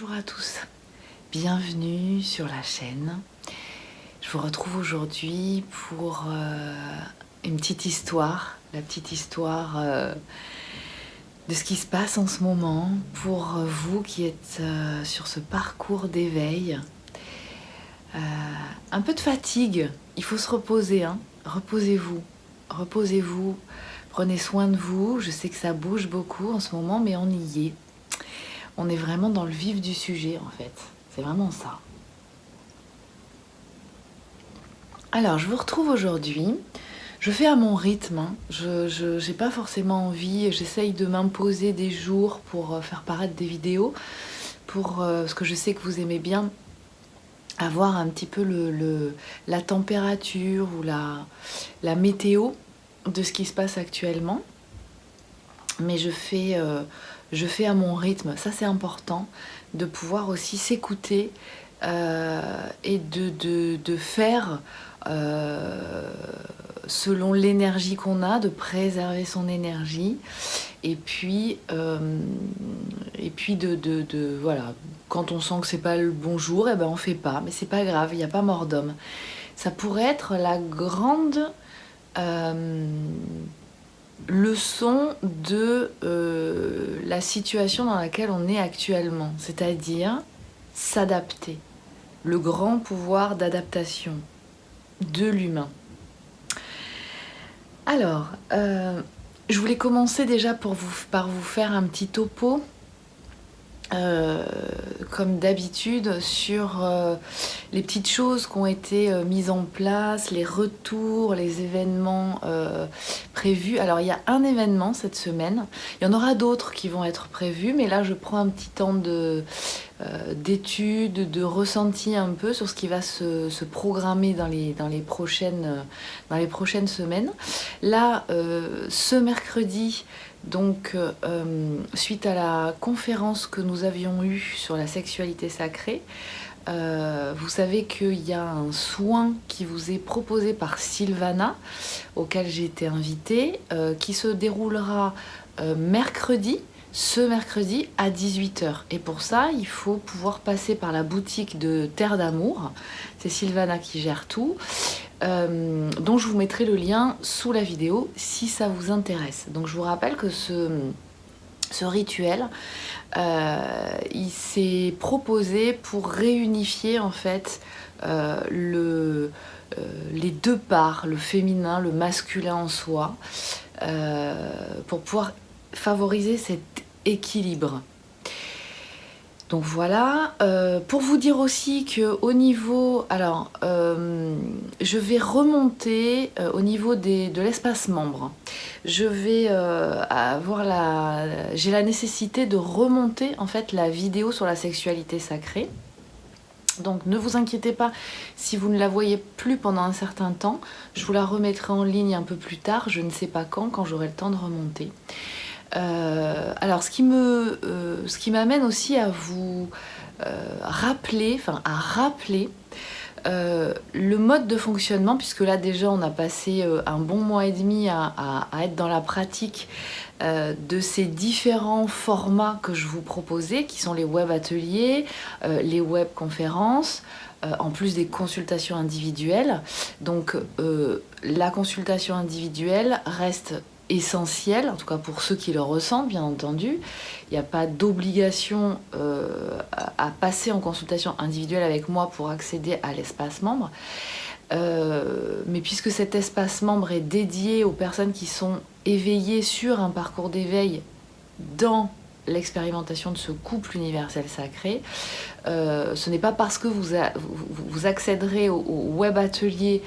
Bonjour à tous, bienvenue sur la chaîne. Je vous retrouve aujourd'hui pour une petite histoire, la petite histoire de ce qui se passe en ce moment pour vous qui êtes sur ce parcours d'éveil. Un peu de fatigue, il faut se reposer, hein. Reposez-vous, prenez soin de vous. Je sais que ça bouge beaucoup en ce moment, mais on y est. On est vraiment dans le vif du sujet en fait, c'est vraiment ça. Alors je vous retrouve aujourd'hui, je fais à mon rythme, hein. Je n'ai pas forcément envie, j'essaye de m'imposer des jours pour faire paraître des vidéos, parce que je sais que vous aimez bien avoir un petit peu la température ou la météo de ce qui se passe actuellement. Mais je fais à mon rythme, ça c'est important, de pouvoir aussi s'écouter et de faire selon l'énergie qu'on a, de préserver son énergie et puis voilà, quand on sent que c'est pas le bon jour, eh ben on fait pas, mais c'est pas grave, il n'y a pas mort d'homme. Ça pourrait être la grande leçon de la situation dans laquelle on est actuellement, c'est-à-dire s'adapter, le grand pouvoir d'adaptation de l'humain. Alors, je voulais commencer déjà par vous faire un petit topo, comme d'habitude, sur les petites choses qui ont été mises en place, les retours, les événements prévus. Alors il y a un événement cette semaine, il y en aura d'autres qui vont être prévus, mais là je prends un petit temps d'étude, de ressenti un peu sur ce qui va se programmer dans les prochaines semaines. Là, ce mercredi, donc suite à la conférence que nous avions eue sur la sexualité sacrée, vous savez qu'il y a un soin qui vous est proposé par Sylvana, auquel j'ai été invitée, qui se déroulera ce mercredi à 18h. Et pour ça, il faut pouvoir passer par la boutique de Terre d'Amour. C'est Sylvana qui gère tout, dont je vous mettrai le lien sous la vidéo si ça vous intéresse. Donc je vous rappelle que ce rituel, il s'est proposé pour réunifier en fait les deux parts, le féminin, le masculin en soi, pour pouvoir favoriser cet équilibre. Donc voilà, pour vous dire aussi qu'au niveau, alors je vais remonter au niveau de l'espace membre. Je vais j'ai la nécessité de remonter en fait la vidéo sur la sexualité sacrée. Donc ne vous inquiétez pas si vous ne la voyez plus pendant un certain temps. Je vous la remettrai en ligne un peu plus tard, je ne sais pas quand j'aurai le temps de remonter. Alors ce qui m'amène aussi à vous rappeler le mode de fonctionnement, puisque là déjà on a passé un bon mois et demi à être dans la pratique de ces différents formats que je vous proposais, qui sont les web ateliers, les web conférences, en plus des consultations individuelles. Donc la consultation individuelle reste essentiel, en tout cas pour ceux qui le ressentent, bien entendu. Il n'y a pas d'obligation à passer en consultation individuelle avec moi pour accéder à l'espace membre. Mais puisque cet espace membre est dédié aux personnes qui sont éveillées sur un parcours d'éveil dans l'expérimentation de ce couple universel sacré, ce n'est pas parce que vous accéderez au web atelier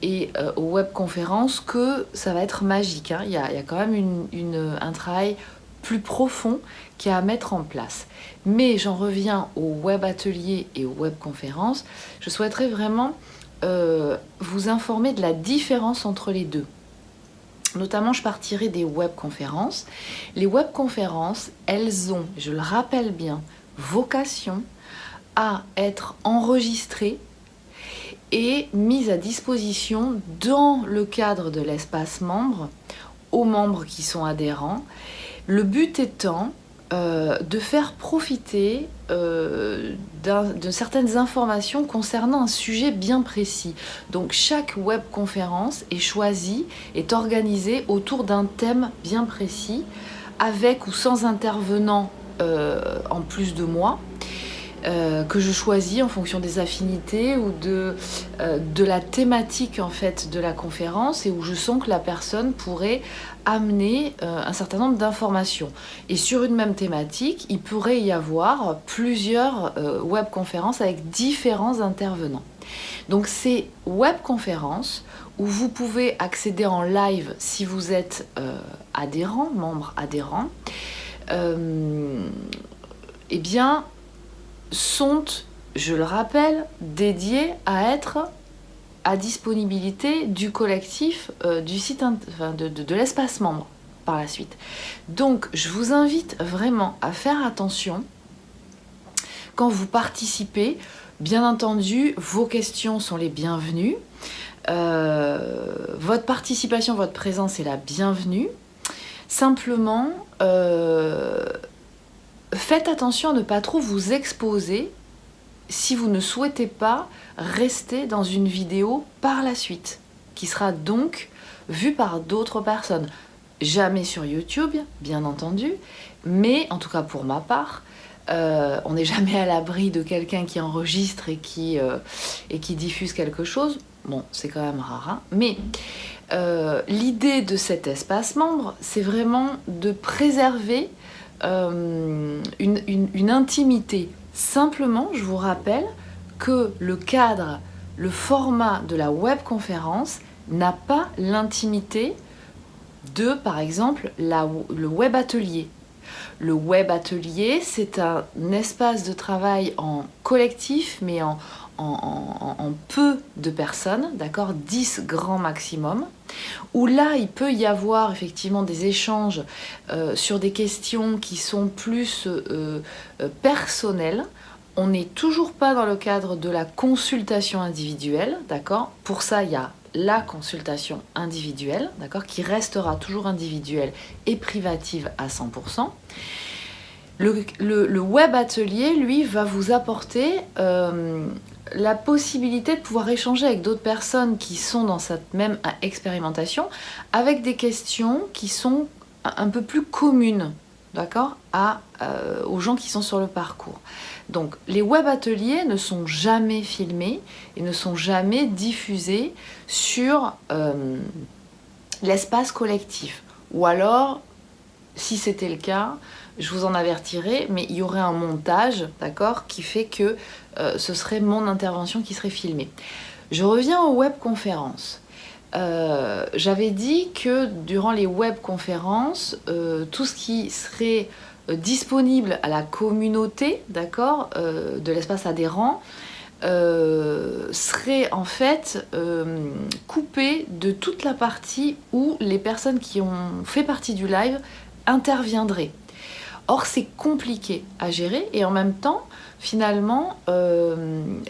et aux webconférences que ça va être magique, hein. Il y a quand même un travail plus profond qu'il y a à mettre en place. Mais j'en reviens aux web ateliers et aux webconférences. Je souhaiterais vraiment vous informer de la différence entre les deux. Notamment, je partirai des webconférences. Les webconférences, elles ont, je le rappelle bien, vocation à être enregistrées et mise à disposition dans le cadre de l'espace membre aux membres qui sont adhérents. Le but étant de faire profiter de certaines informations concernant un sujet bien précis. Donc chaque webconférence est choisie, est organisée autour d'un thème bien précis, avec ou sans intervenant en plus de moi, que je choisis en fonction des affinités ou de la thématique en fait de la conférence, et où je sens que la personne pourrait amener un certain nombre d'informations. Et sur une même thématique, il pourrait y avoir plusieurs webconférences avec différents intervenants. Donc ces webconférences où vous pouvez accéder en live si vous êtes adhérent, membre adhérent, eh bien sont, je le rappelle, dédiés à être à disponibilité du collectif du site, de l'espace membre par la suite. Donc je vous invite vraiment à faire attention quand vous participez. Bien entendu, vos questions sont les bienvenues. Votre participation, votre présence est la bienvenue. Simplement, faites attention à ne pas trop vous exposer si vous ne souhaitez pas rester dans une vidéo par la suite, qui sera donc vue par d'autres personnes. Jamais sur YouTube, bien entendu, mais en tout cas pour ma part, on n'est jamais à l'abri de quelqu'un qui enregistre et qui diffuse quelque chose. Bon, c'est quand même rare, hein, mais l'idée de cet espace membre, c'est vraiment de préserver une intimité. Simplement, je vous rappelle que le cadre, le format de la webconférence n'a pas l'intimité de, par exemple, le web atelier. Le web atelier, c'est un espace de travail en collectif, mais en peu de personnes, d'accord, 10 grand maximum, où là, il peut y avoir effectivement des échanges sur des questions qui sont plus personnelles. On n'est toujours pas dans le cadre de la consultation individuelle, d'accord. Pour ça, il y a la consultation individuelle, d'accord, qui restera toujours individuelle et privative à 100%. Le web atelier, lui, va vous apporter la possibilité de pouvoir échanger avec d'autres personnes qui sont dans cette même expérimentation, avec des questions qui sont un peu plus communes, d'accord, aux gens qui sont sur le parcours. Donc les web ateliers ne sont jamais filmés et ne sont jamais diffusés sur l'espace collectif. Ou alors, si c'était le cas, je vous en avertirai, mais il y aurait un montage, d'accord, qui fait que ce serait mon intervention qui serait filmée. Je reviens aux webconférences. J'avais dit que durant les webconférences, tout ce qui serait disponible à la communauté, d'accord, de l'espace adhérent, serait en fait coupé de toute la partie où les personnes qui ont fait partie du live interviendraient. Or, c'est compliqué à gérer et en même temps, finalement,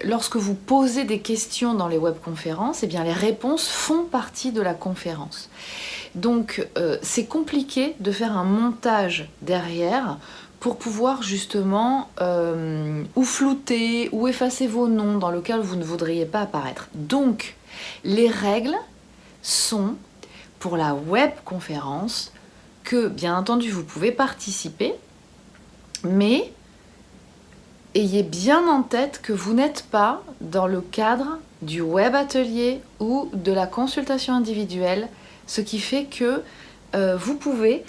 lorsque vous posez des questions dans les webconférences, eh bien, les réponses font partie de la conférence. Donc, c'est compliqué de faire un montage derrière pour pouvoir justement ou flouter ou effacer vos noms dans lequel vous ne voudriez pas apparaître. Donc, les règles sont pour la webconférence que, bien entendu, vous pouvez participer, mais ayez bien en tête que vous n'êtes pas dans le cadre du web atelier ou de la consultation individuelle, ce qui fait que vous pouvez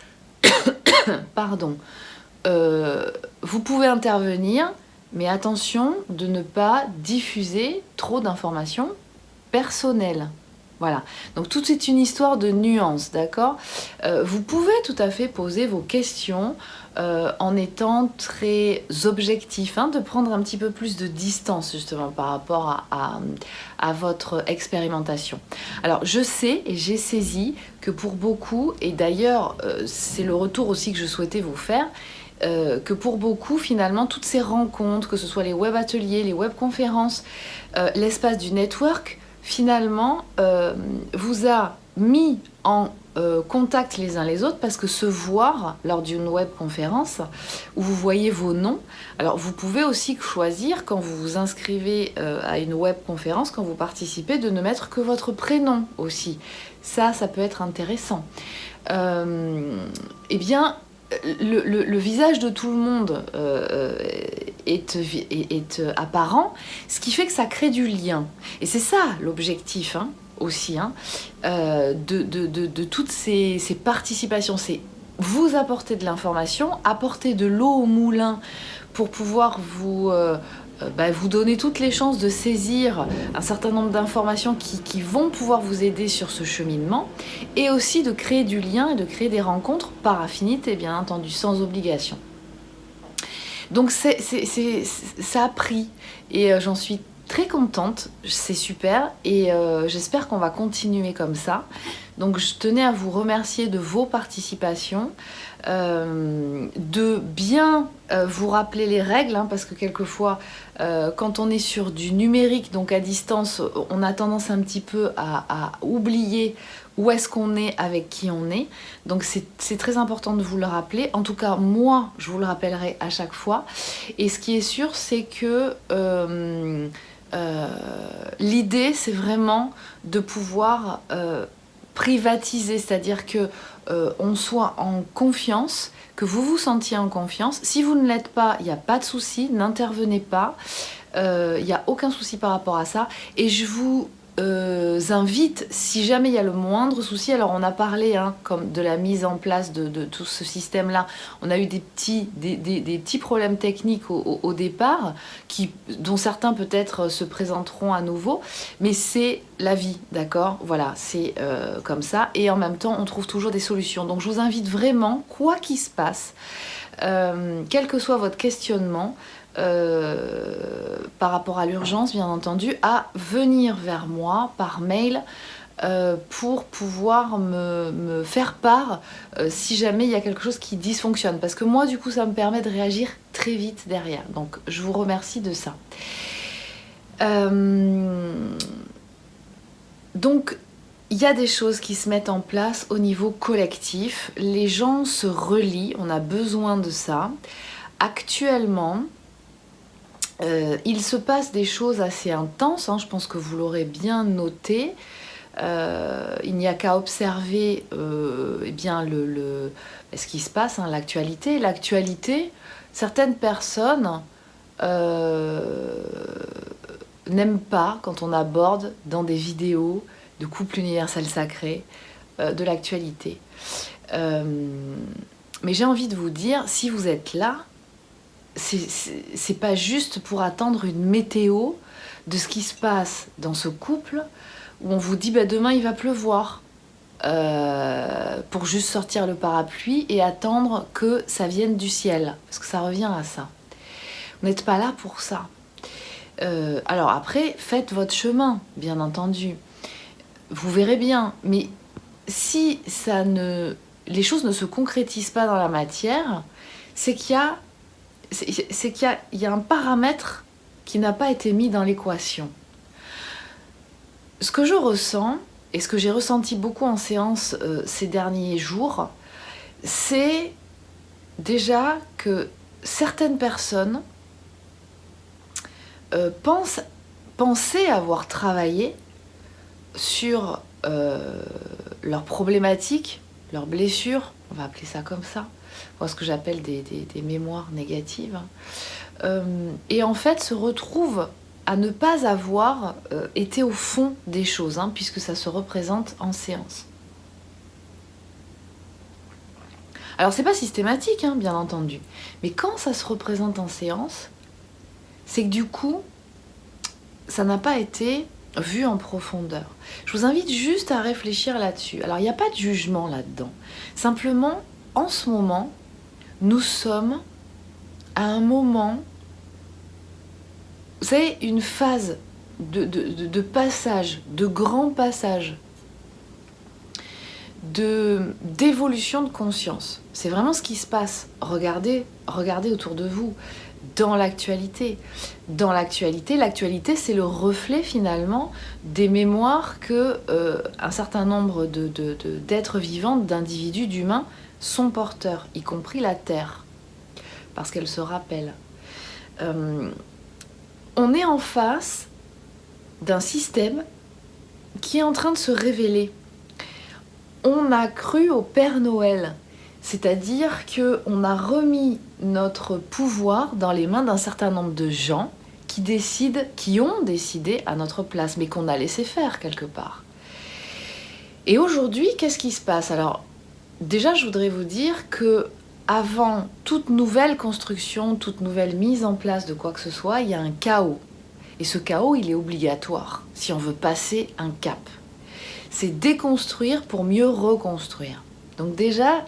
vous pouvez intervenir, mais attention de ne pas diffuser trop d'informations personnelles. Voilà, donc tout est une histoire de nuances, d'accord. Vous pouvez tout à fait poser vos questions en étant très objectif, hein, de prendre un petit peu plus de distance justement par rapport à votre expérimentation. Alors je sais et j'ai saisi que pour beaucoup, et d'ailleurs c'est le retour aussi que je souhaitais vous faire, que pour beaucoup finalement toutes ces rencontres, que ce soit les web ateliers, les web conférences, l'espace du network, finalement vous a mis en contact les uns les autres, parce que se voir lors d'une webconférence où vous voyez vos noms, alors vous pouvez aussi choisir quand vous vous inscrivez à une webconférence, quand vous participez, de ne mettre que votre prénom aussi. Ça peut être intéressant. Eh bien, le visage de tout le monde est apparent, ce qui fait que ça crée du lien. Et c'est ça l'objectif, hein, aussi, hein, de toutes ces participations. C'est vous apporter de l'information, apporter de l'eau au moulin pour pouvoir vous donner toutes les chances de saisir un certain nombre d'informations qui vont pouvoir vous aider sur ce cheminement, et aussi de créer du lien et de créer des rencontres par affinité, bien entendu, sans obligation. Donc ça a pris, et j'en suis très contente, c'est super, et j'espère qu'on va continuer comme ça. Donc je tenais à vous remercier de vos participations, de bien vous rappeler les règles, hein, parce que quelquefois, quand on est sur du numérique, donc à distance, on a tendance un petit peu à oublier où est-ce qu'on est, avec qui on est. Donc c'est très important de vous le rappeler. En tout cas, moi, je vous le rappellerai à chaque fois. Et ce qui est sûr, c'est que l'idée, c'est vraiment de pouvoir privatiser, c'est-à-dire que on soit en confiance, que vous vous sentiez en confiance. Si vous ne l'êtes pas, il n'y a pas de souci, n'intervenez pas, il n'y a aucun souci par rapport à ça. Et je vous invite, si jamais il y a le moindre souci, alors on a parlé, hein, comme de la mise en place de tout ce système-là, on a eu des petits problèmes techniques au départ, dont certains peut-être se présenteront à nouveau, mais c'est la vie, d'accord? Voilà, c'est comme ça, et en même temps on trouve toujours des solutions. Donc je vous invite vraiment, quoi qu'il se passe, quel que soit votre questionnement, par rapport à l'urgence, bien entendu, à venir vers moi par mail pour pouvoir me faire part si jamais il y a quelque chose qui dysfonctionne. Parce que moi, du coup, ça me permet de réagir très vite derrière. Donc, je vous remercie de ça. Donc, il y a des choses qui se mettent en place au niveau collectif. Les gens se relient, on a besoin de ça. Actuellement, il se passe des choses assez intenses, hein, je pense que vous l'aurez bien noté. Il n'y a qu'à observer eh bien, ce qui se passe, hein, l'actualité. L'actualité, certaines personnes n'aiment pas quand on aborde dans des vidéos de couple universel sacré de l'actualité. Mais j'ai envie de vous dire, si vous êtes là, c'est pas juste pour attendre une météo de ce qui se passe dans ce couple où on vous dit demain il va pleuvoir pour juste sortir le parapluie et attendre que ça vienne du ciel, parce que ça revient à ça. Vous n'êtes pas là pour ça. Alors après, faites votre chemin, bien entendu. Vous verrez bien, mais si les choses ne se concrétisent pas dans la matière, c'est qu'il y a un paramètre qui n'a pas été mis dans l'équation. Ce que je ressens, et ce que j'ai ressenti beaucoup en séance ces derniers jours, c'est déjà que certaines personnes pensaient avoir travaillé sur leurs problématiques, leurs blessures, on va appeler ça comme ça, ou ce que j'appelle des mémoires négatives, et en fait se retrouvent à ne pas avoir été au fond des choses, hein, puisque ça se représente en séance. Alors c'est pas systématique, hein, bien entendu, mais quand ça se représente en séance, c'est que du coup, ça n'a pas été vu en profondeur. Je vous invite juste à réfléchir là-dessus. Alors il n'y a pas de jugement là-dedans. Simplement, en ce moment, nous sommes à un moment, vous savez, une phase de passage, de grand passage, d'évolution de conscience. C'est vraiment ce qui se passe. Regardez autour de vous. dans l'actualité. Dans l'actualité, l'actualité, c'est le reflet finalement des mémoires que un certain nombre d'êtres vivants, d'individus, d'humains, sont porteurs, y compris la Terre, parce qu'elle se rappelle. On est en face d'un système qui est en train de se révéler. On a cru au Père Noël, c'est-à-dire qu'on a remis notre pouvoir dans les mains d'un certain nombre de gens qui ont décidé à notre place, mais qu'on a laissé faire quelque part. Et aujourd'hui, qu'est-ce qui se passe? Alors, déjà, je voudrais vous dire que avant toute nouvelle construction, toute nouvelle mise en place de quoi que ce soit, il y a un chaos. Et ce chaos, il est obligatoire si on veut passer un cap. C'est déconstruire pour mieux reconstruire. Donc déjà,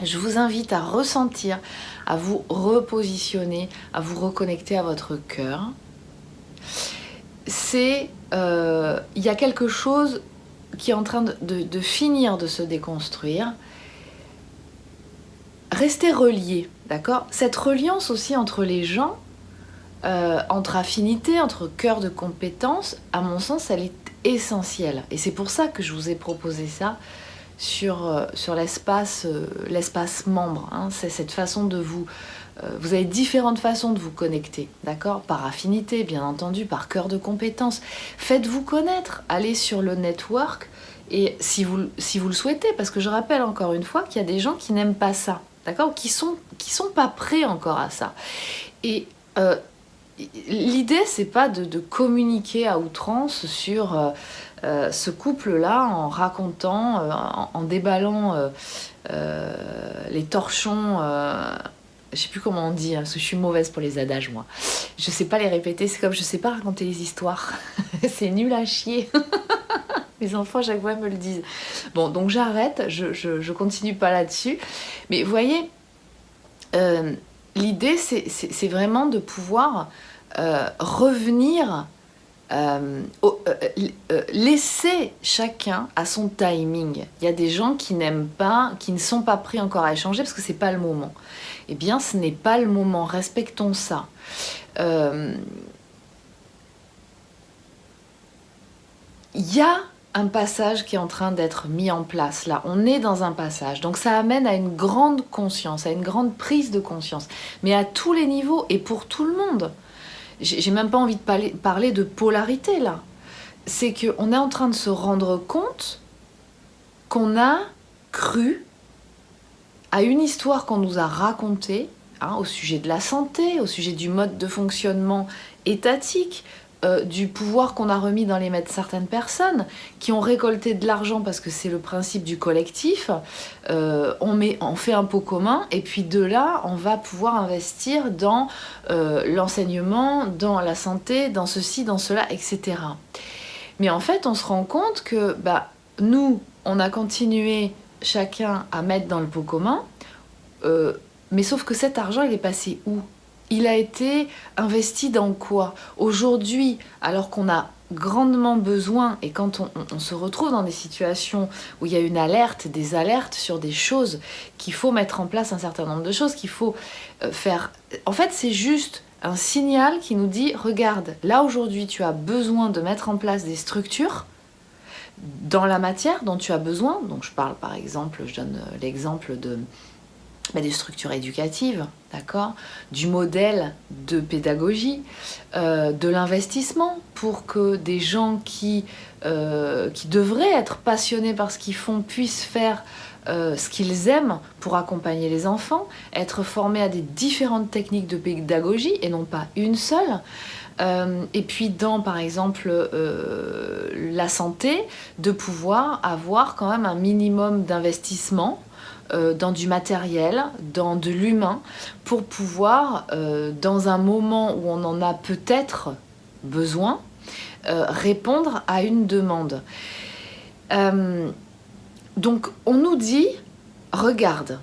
je vous invite à ressentir, à vous repositionner, à vous reconnecter à votre cœur. Il y a quelque chose qui est en train de finir de se déconstruire. Restez reliés, d'accord? Cette reliance aussi entre les gens, entre affinités, entre cœur de compétences, à mon sens, elle est essentielle. Et c'est pour ça que je vous ai proposé ça sur l'espace membre. Hein. C'est cette façon de vous... vous avez différentes façons de vous connecter, d'accord? Par affinité, bien entendu, par cœur de compétences. Faites-vous connaître, allez sur le network, et si vous le souhaitez, parce que je rappelle encore une fois qu'il y a des gens qui n'aiment pas ça, d'accord? Qui sont pas prêts encore à ça. Et l'idée, c'est pas de communiquer à outrance sur ce couple-là en racontant, en déballant les torchons... je sais plus comment on dit, hein, parce que je suis mauvaise pour les adages, moi. Je sais pas les répéter, c'est comme je sais pas raconter les histoires. C'est nul à chier. Mes enfants, à chaque fois, me le disent. Bon, donc j'arrête, je continue pas là-dessus. Mais vous voyez, l'idée, c'est vraiment de pouvoir revenir, laisser chacun à son timing. Il y a des gens qui n'aiment pas, qui ne sont pas prêts encore à échanger parce que c'est pas le moment. Eh bien, ce n'est pas le moment. Respectons ça. Il y a un passage qui est en train d'être mis en place là, on est dans un passage, donc ça amène à une grande conscience, à une grande prise de conscience, mais à tous les niveaux et pour tout le monde. J'ai même pas envie de parler de polarité là, c'est qu'on est en train de se rendre compte qu'on a cru à une histoire qu'on nous a racontée, hein, au sujet de la santé, au sujet du mode de fonctionnement étatique, du pouvoir qu'on a remis dans les mains de certaines personnes qui ont récolté de l'argent parce que c'est le principe du collectif. On fait un pot commun et puis de là, on va pouvoir investir dans l'enseignement, dans la santé, dans ceci, dans cela, etc. Mais en fait, on se rend compte que nous, on a continué chacun à mettre dans le pot commun, mais sauf que cet argent, il est passé où ? Il a été investi dans quoi? Aujourd'hui, alors qu'on a grandement besoin, et quand on se retrouve dans des situations où il y a une alerte, des alertes sur des choses, qu'il faut mettre en place un certain nombre de choses, qu'il faut faire... En fait, c'est juste un signal qui nous dit, regarde, là aujourd'hui, tu as besoin de mettre en place des structures dans la matière dont tu as besoin. Donc je parle par exemple, je donne l'exemple des structures éducatives, d'accord, du modèle de pédagogie, de l'investissement pour que des gens qui devraient être passionnés par ce qu'ils font puissent faire ce qu'ils aiment pour accompagner les enfants, être formés à des différentes techniques de pédagogie et non pas une seule. Et puis dans, par exemple, la santé, de pouvoir avoir quand même un minimum d'investissement dans du matériel, dans de l'humain, pour pouvoir, dans un moment où on en a peut-être besoin, répondre à une demande. Donc on nous dit, regarde,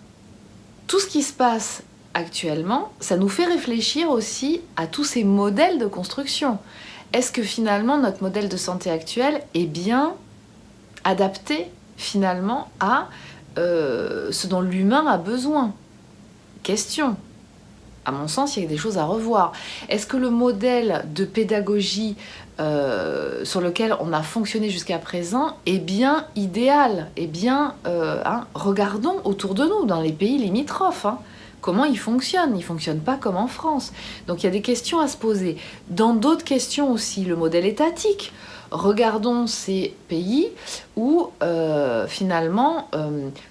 tout ce qui se passe actuellement, ça nous fait réfléchir aussi à tous ces modèles de construction. Est-ce que finalement notre modèle de santé actuel est bien adapté finalement à ce dont l'humain a besoin? Question. À mon sens, il y a des choses à revoir. Est-ce que le modèle de pédagogie sur lequel on a fonctionné jusqu'à présent est bien idéal? Eh bien, regardons autour de nous, dans les pays limitrophes, comment ils fonctionnent. Ils ne fonctionnent pas comme en France. Donc il y a des questions à se poser. Dans d'autres questions aussi, le modèle étatique. Regardons ces pays où finalement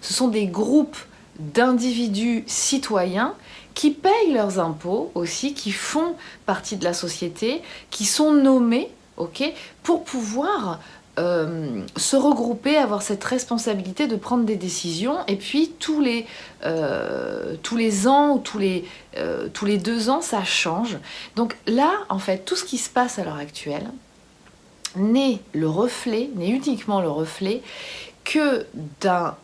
ce sont des groupes d'individus citoyens qui payent leurs impôts aussi, qui font partie de la société, qui sont nommés, pour pouvoir se regrouper, avoir cette responsabilité de prendre des décisions, et puis tous les ans ou tous les 2 ans, ça change. Donc là, en fait, tout ce qui se passe à l'heure actuelle n'est uniquement le reflet que d'un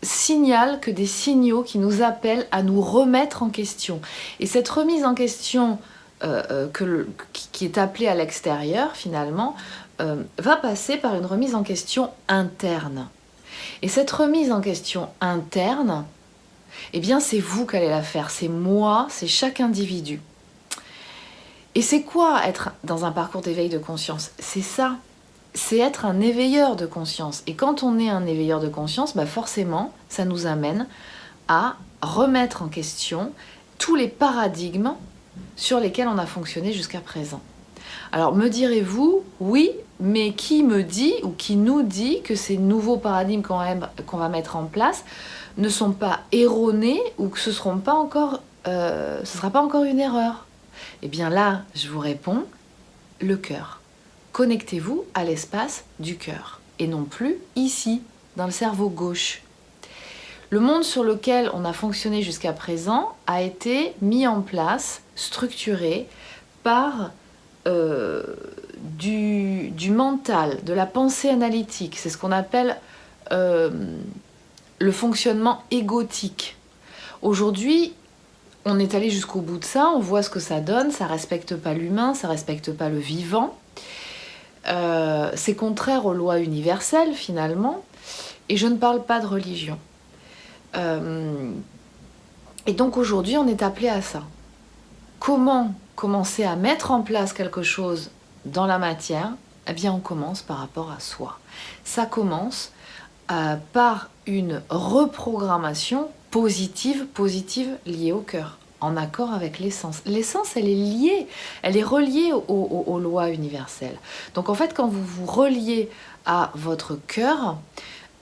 signal, que des signaux qui nous appellent à nous remettre en question. Et cette remise en question qui est appelée à l'extérieur, finalement, va passer par une remise en question interne. Et cette remise en question interne, eh bien, c'est vous qui allez la faire, c'est moi, c'est chaque individu. Et c'est quoi être dans un parcours d'éveil de conscience? C'est ça, c'est être un éveilleur de conscience. Et quand on est un éveilleur de conscience, forcément, ça nous amène à remettre en question tous les paradigmes sur lesquels on a fonctionné jusqu'à présent. Alors me direz-vous, oui, mais qui me dit ou qui nous dit que ces nouveaux paradigmes qu'on va mettre en place ne sont pas erronés ou que ce ne sera pas encore une erreur? Eh bien là, je vous réponds, le cœur. Connectez-vous à l'espace du cœur et non plus ici, dans le cerveau gauche. Le monde sur lequel on a fonctionné jusqu'à présent a été mis en place, structuré par du mental, de la pensée analytique. C'est ce qu'on appelle le fonctionnement égotique. Aujourd'hui, on est allé jusqu'au bout de ça, on voit ce que ça donne, ça ne respecte pas l'humain, ça ne respecte pas le vivant. C'est contraire aux lois universelles finalement, et je ne parle pas de religion. Et donc aujourd'hui, on est appelé à ça. Comment commencer à mettre en place quelque chose dans la matière? Eh bien, on commence par rapport à soi. Ça commence par une reprogrammation positive liée au cœur, en accord avec l'essence. L'essence, elle est reliée aux lois universelles. Donc en fait, quand vous vous reliez à votre cœur,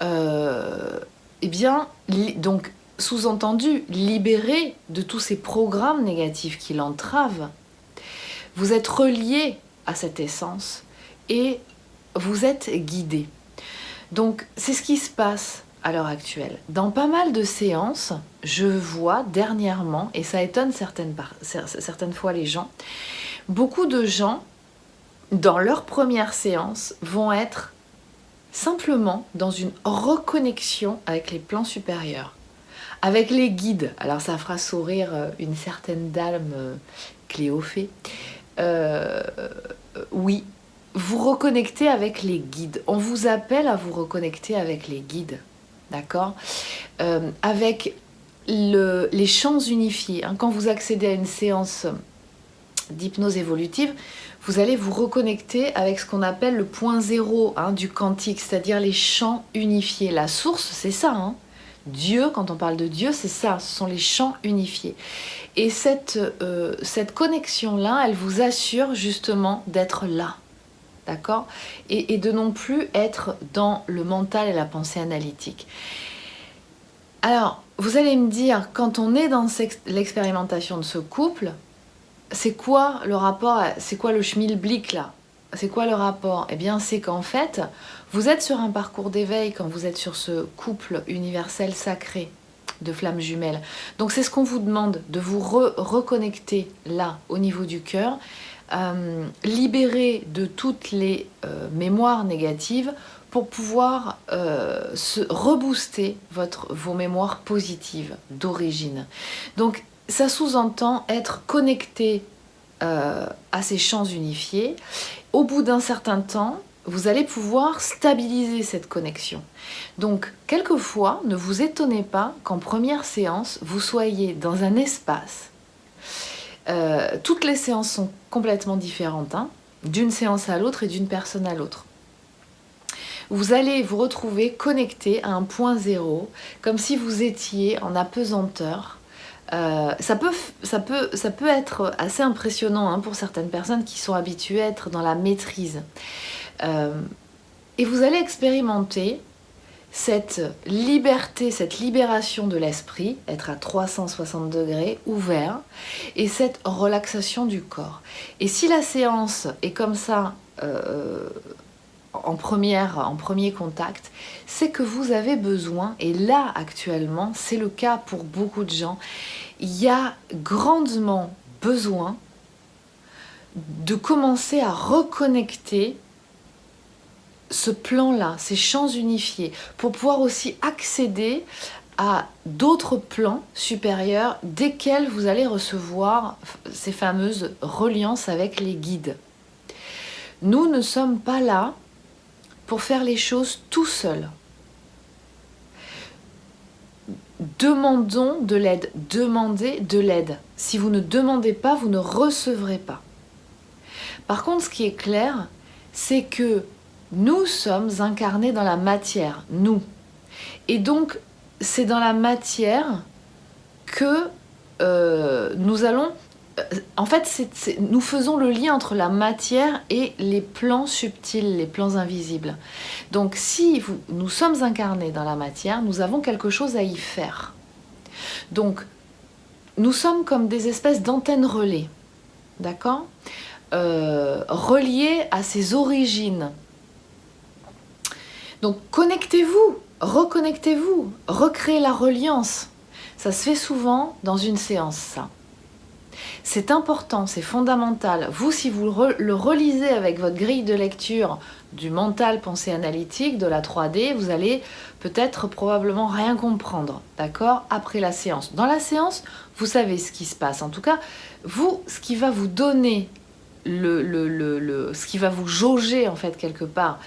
eh bien, donc sous-entendu, libéré de tous ces programmes négatifs qui l'entravent, vous êtes relié à cette essence et vous êtes guidé. Donc c'est ce qui se passe à l'heure actuelle. Dans pas mal de séances, je vois dernièrement, et ça étonne certaines fois les gens, beaucoup de gens, dans leur première séance, vont être simplement dans une reconnexion avec les plans supérieurs, avec les guides. Alors ça fera sourire une certaine dame Cléophée. Oui, vous reconnectez avec les guides. On vous appelle à vous reconnecter avec les guides. D'accord, avec les champs unifiés. Quand vous accédez à une séance d'hypnose évolutive, vous allez vous reconnecter avec ce qu'on appelle le point zéro du quantique, c'est-à-dire les champs unifiés. La source, c'est ça. Dieu, quand on parle de Dieu, c'est ça, ce sont les champs unifiés. Et cette connexion-là, elle vous assure justement d'être là. D'accord, et de non plus être dans le mental et la pensée analytique. Alors, vous allez me dire, quand on est dans l'expérimentation de ce couple, c'est quoi le rapport, c'est quoi le schmilblick là? C'est quoi le rapport? Eh bien, c'est qu'en fait, vous êtes sur un parcours d'éveil quand vous êtes sur ce couple universel sacré de flammes jumelles. Donc, c'est ce qu'on vous demande, de vous reconnecter là, au niveau du cœur, libérer de toutes les mémoires négatives pour pouvoir se rebooster vos mémoires positives d'origine. Donc ça sous-entend être connecté à ces champs unifiés. Au bout d'un certain temps, vous allez pouvoir stabiliser cette connexion. Donc quelquefois, ne vous étonnez pas qu'en première séance, vous soyez dans un espace Toutes les séances sont complètement différentes, hein, d'une séance à l'autre et d'une personne à l'autre. Vous allez vous retrouver connecté à un point zéro, comme si vous étiez en apesanteur. Ça peut être assez impressionnant, hein, pour certaines personnes qui sont habituées à être dans la maîtrise. Et vous allez expérimenter cette liberté, cette libération de l'esprit, être à 360 degrés, ouvert, et cette relaxation du corps. Et si la séance est comme ça, en premier contact, c'est que vous avez besoin, et là actuellement, c'est le cas pour beaucoup de gens, il y a grandement besoin de commencer à reconnecter ce plan-là, ces champs unifiés, pour pouvoir aussi accéder à d'autres plans supérieurs desquels vous allez recevoir ces fameuses reliances avec les guides. Nous ne sommes pas là pour faire les choses tout seul. Demandons de l'aide, demandez de l'aide. Si vous ne demandez pas, vous ne recevrez pas. Par contre, ce qui est clair, c'est que nous sommes incarnés dans la matière, nous. Et donc, c'est dans la matière que nous allons... En fait, nous faisons le lien entre la matière et les plans subtils, les plans invisibles. Donc, si nous sommes incarnés dans la matière, nous avons quelque chose à y faire. Donc, nous sommes comme des espèces d'antennes relais, d'accord, reliées à ces origines. Donc, connectez-vous, reconnectez-vous, recréez la reliance. Ça se fait souvent dans une séance, ça. C'est important, c'est fondamental. Vous, si vous le relisez avec votre grille de lecture du mental, pensée analytique, de la 3D, vous allez peut-être probablement rien comprendre, d'accord, après la séance. Dans la séance, vous savez ce qui se passe. En tout cas, vous, ce qui va vous donner, ce qui va vous jauger en fait quelque part,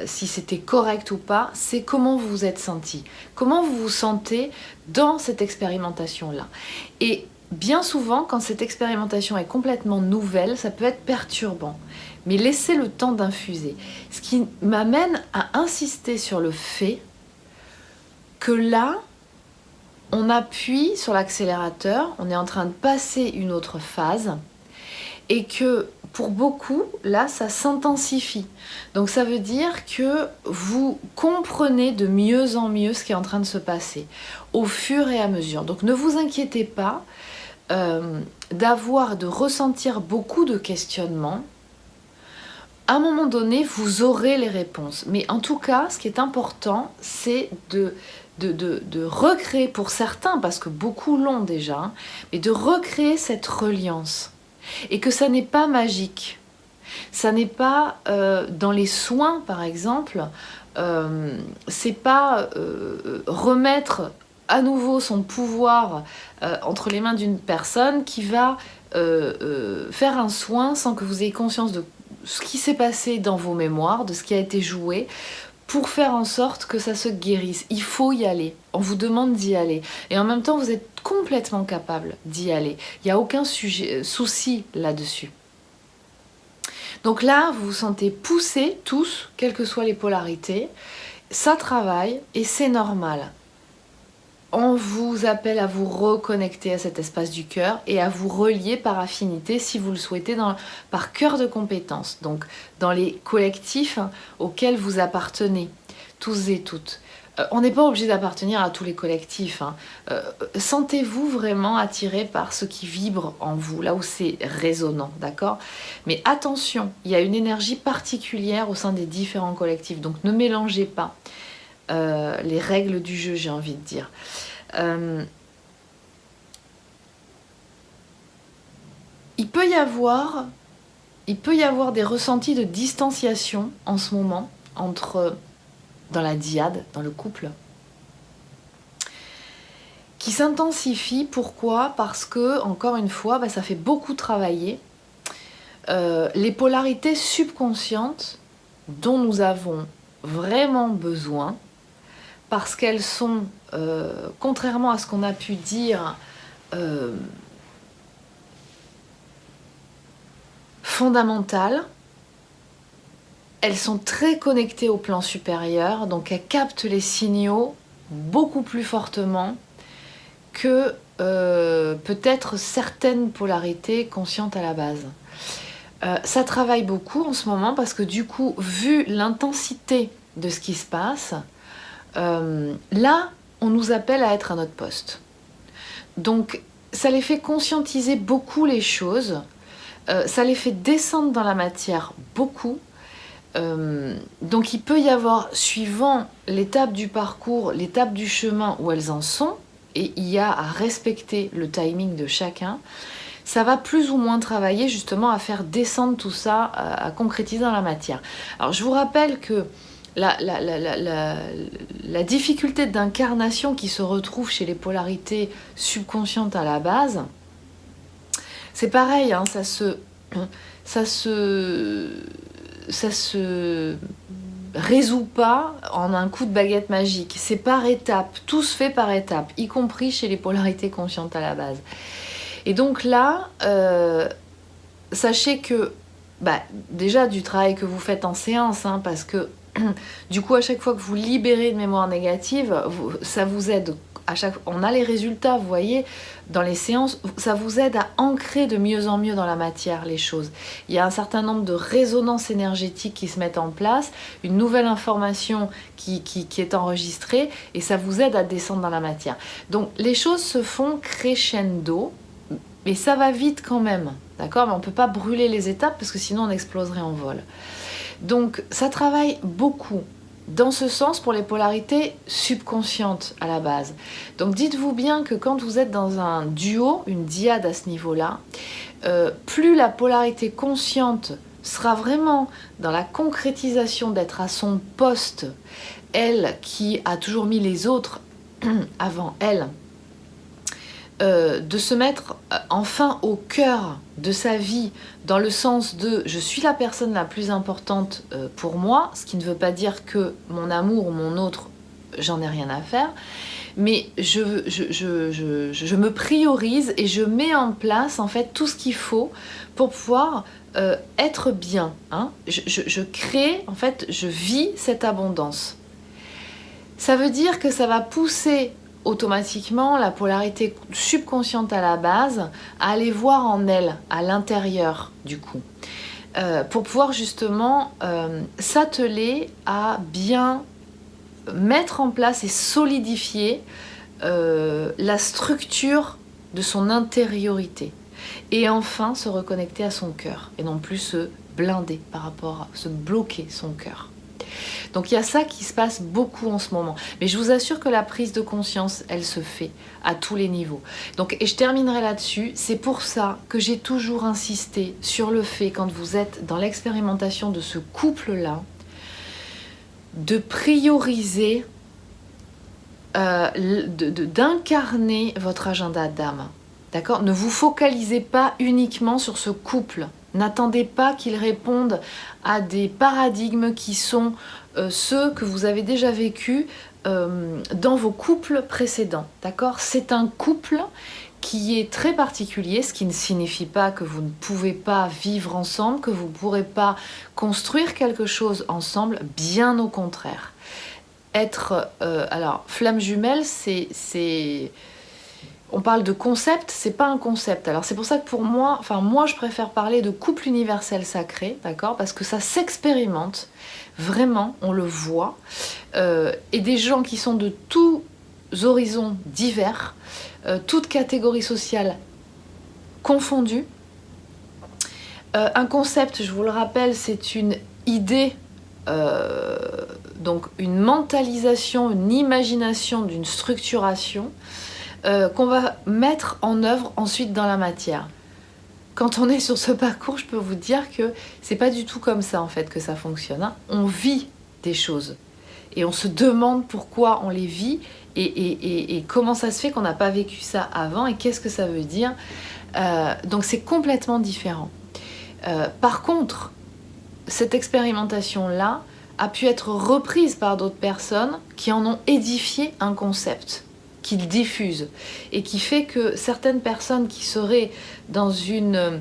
si c'était correct ou pas, c'est comment vous vous êtes senti. Comment vous vous sentez dans cette expérimentation-là. Et bien souvent, quand cette expérimentation est complètement nouvelle, ça peut être perturbant. Mais laissez le temps d'infuser. Ce qui m'amène à insister sur le fait que là, on appuie sur l'accélérateur, on est en train de passer une autre phase, et que pour beaucoup, là, ça s'intensifie. Donc ça veut dire que vous comprenez de mieux en mieux ce qui est en train de se passer, au fur et à mesure. Donc ne vous inquiétez pas de ressentir beaucoup de questionnements. À un moment donné, vous aurez les réponses. Mais en tout cas, ce qui est important, c'est de recréer, pour certains, parce que beaucoup l'ont déjà, mais de recréer cette reliance. Et que ça n'est pas magique. Ça n'est pas dans les soins, par exemple, c'est pas remettre à nouveau son pouvoir entre les mains d'une personne qui va faire un soin sans que vous ayez conscience de ce qui s'est passé dans vos mémoires, de ce qui a été joué, pour faire en sorte que ça se guérisse. Il faut y aller. On vous demande d'y aller. Et en même temps, vous êtes complètement capable d'y aller. Il n'y a aucun souci là-dessus. Donc là, vous vous sentez poussés tous, quelles que soient les polarités. Ça travaille et c'est normal. On vous appelle à vous reconnecter à cet espace du cœur et à vous relier par affinité, si vous le souhaitez, par cœur de compétence. Donc, dans les collectifs auxquels vous appartenez, tous et toutes. On n'est pas obligé d'appartenir à tous les collectifs. Sentez-vous vraiment attiré par ce qui vibre en vous, là où c'est résonnant, d'accord ? Mais attention, il y a une énergie particulière au sein des différents collectifs. Donc, ne mélangez pas les règles du jeu, j'ai envie de dire. Il peut y avoir des ressentis de distanciation en ce moment dans la dyade, dans le couple, qui s'intensifie. Pourquoi ? Parce que, encore une fois, ça fait beaucoup travailler les polarités subconscientes dont nous avons vraiment besoin, parce qu'elles sont, contrairement à ce qu'on a pu dire, fondamentales. Elles sont très connectées au plan supérieur, donc elles captent les signaux beaucoup plus fortement que peut-être certaines polarités conscientes à la base. Ça travaille beaucoup en ce moment parce que du coup, vu l'intensité de ce qui se passe, là, on nous appelle à être à notre poste. Donc, ça les fait conscientiser beaucoup les choses, ça les fait descendre dans la matière beaucoup. Donc, il peut y avoir, suivant l'étape du parcours, l'étape du chemin où elles en sont, et il y a à respecter le timing de chacun, ça va plus ou moins travailler justement à faire descendre tout ça, à concrétiser dans la matière. Alors je vous rappelle que la difficulté d'incarnation qui se retrouve chez les polarités subconscientes à la base, c'est pareil, hein, ça se résout pas en un coup de baguette magique. C'est par étapes, tout se fait par étapes, y compris chez les polarités conscientes à la base. Et donc là, sachez que, déjà du travail que vous faites en séance, hein, parce que du coup, à chaque fois que vous libérez de mémoire négative, ça vous aide. On a les résultats, vous voyez, dans les séances, ça vous aide à ancrer de mieux en mieux dans la matière les choses. Il y a un certain nombre de résonances énergétiques qui se mettent en place, une nouvelle information qui est enregistrée, et ça vous aide à descendre dans la matière. Donc les choses se font crescendo, mais ça va vite quand même, d'accord? Mais on ne peut pas brûler les étapes parce que sinon on exploserait en vol. Donc ça travaille beaucoup dans ce sens pour les polarités subconscientes à la base. Donc dites-vous bien que quand vous êtes dans un duo, une dyade à ce niveau-là, plus la polarité consciente sera vraiment dans la concrétisation d'être à son poste, elle qui a toujours mis les autres avant elle, de se mettre enfin au cœur de sa vie, dans le sens de je suis la personne la plus importante pour moi, ce qui ne veut pas dire que mon amour ou mon autre, j'en ai rien à faire, mais je me priorise et je mets en place en fait tout ce qu'il faut pour pouvoir être bien, hein. Je crée, en fait, je vis cette abondance. Ça veut dire que ça va pousser automatiquement la polarité subconsciente à la base à aller voir en elle, à l'intérieur du coup, pour pouvoir justement s'atteler à bien mettre en place et solidifier la structure de son intériorité et enfin se reconnecter à son cœur et non plus se blinder par rapport à se bloquer son cœur. Donc il y a ça qui se passe beaucoup en ce moment. Mais je vous assure que la prise de conscience, elle se fait à tous les niveaux. Donc, et je terminerai là-dessus. C'est pour ça que j'ai toujours insisté sur le fait, quand vous êtes dans l'expérimentation de ce couple-là, de prioriser, d'incarner votre agenda d'âme. D'accord ? Ne vous focalisez pas uniquement sur ce couple. N'attendez pas qu'il réponde à des paradigmes qui sont ceux que vous avez déjà vécus dans vos couples précédents. D'accord ? C'est un couple qui est très particulier, ce qui ne signifie pas que vous ne pouvez pas vivre ensemble, que vous ne pourrez pas construire quelque chose ensemble, bien au contraire. Être, alors, flamme jumelle, c'est on parle de concept, c'est pas un concept. Alors c'est pour ça que pour moi, moi je préfère parler de couple universel sacré, d'accord ? Parce que ça s'expérimente, vraiment, on le voit. Et des gens qui sont de tous horizons divers, toutes catégories sociales confondues. Un concept, je vous le rappelle, c'est une idée, donc une mentalisation, une imagination d'une structuration, qu'on va mettre en œuvre ensuite dans la matière. Quand on est sur ce parcours, je peux vous dire que c'est pas du tout comme ça en fait que ça fonctionne, hein. On vit des choses et on se demande pourquoi on les vit et comment ça se fait qu'on n'a pas vécu ça avant et qu'est-ce que ça veut dire. Donc c'est complètement différent. Par contre, cette expérimentation-là a pu être reprise par d'autres personnes qui en ont édifié un concept qu'il diffuse et qui fait que certaines personnes qui seraient dans une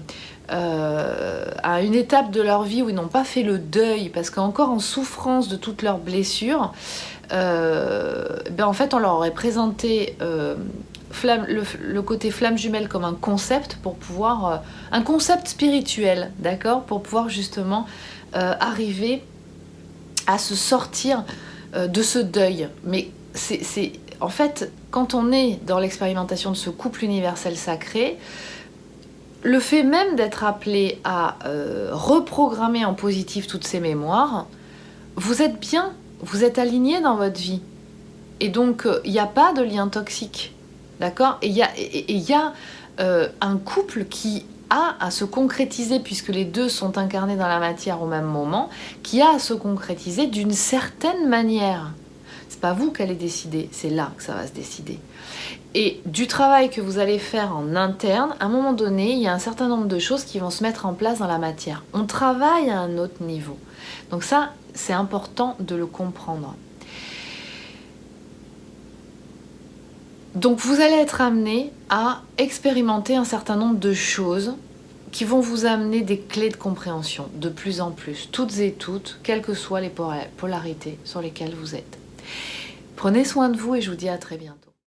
à une étape de leur vie où ils n'ont pas fait le deuil, parce qu'encore en souffrance de toutes leurs blessures, en fait on leur aurait présenté le côté flamme jumelle comme un concept pour pouvoir, un concept spirituel, d'accord, pour pouvoir justement arriver à se sortir de ce deuil. Mais c'est en fait, quand on est dans l'expérimentation de ce couple universel sacré, le fait même d'être appelé à reprogrammer en positif toutes ces mémoires, vous êtes bien, vous êtes aligné dans votre vie. Et donc, il n'y a pas de lien toxique, d'accord ? Et il y a un couple qui a à se concrétiser, puisque les deux sont incarnés dans la matière au même moment, qui a à se concrétiser d'une certaine manière. C'est pas vous qui allez décider, c'est là que ça va se décider. Et du travail que vous allez faire en interne, à un moment donné, il y a un certain nombre de choses qui vont se mettre en place dans la matière. On travaille à un autre niveau. Donc ça, c'est important de le comprendre. Donc vous allez être amené à expérimenter un certain nombre de choses qui vont vous amener des clés de compréhension de plus en plus, toutes et toutes, quelles que soient les polarités sur lesquelles vous êtes. Prenez soin de vous et je vous dis à très bientôt.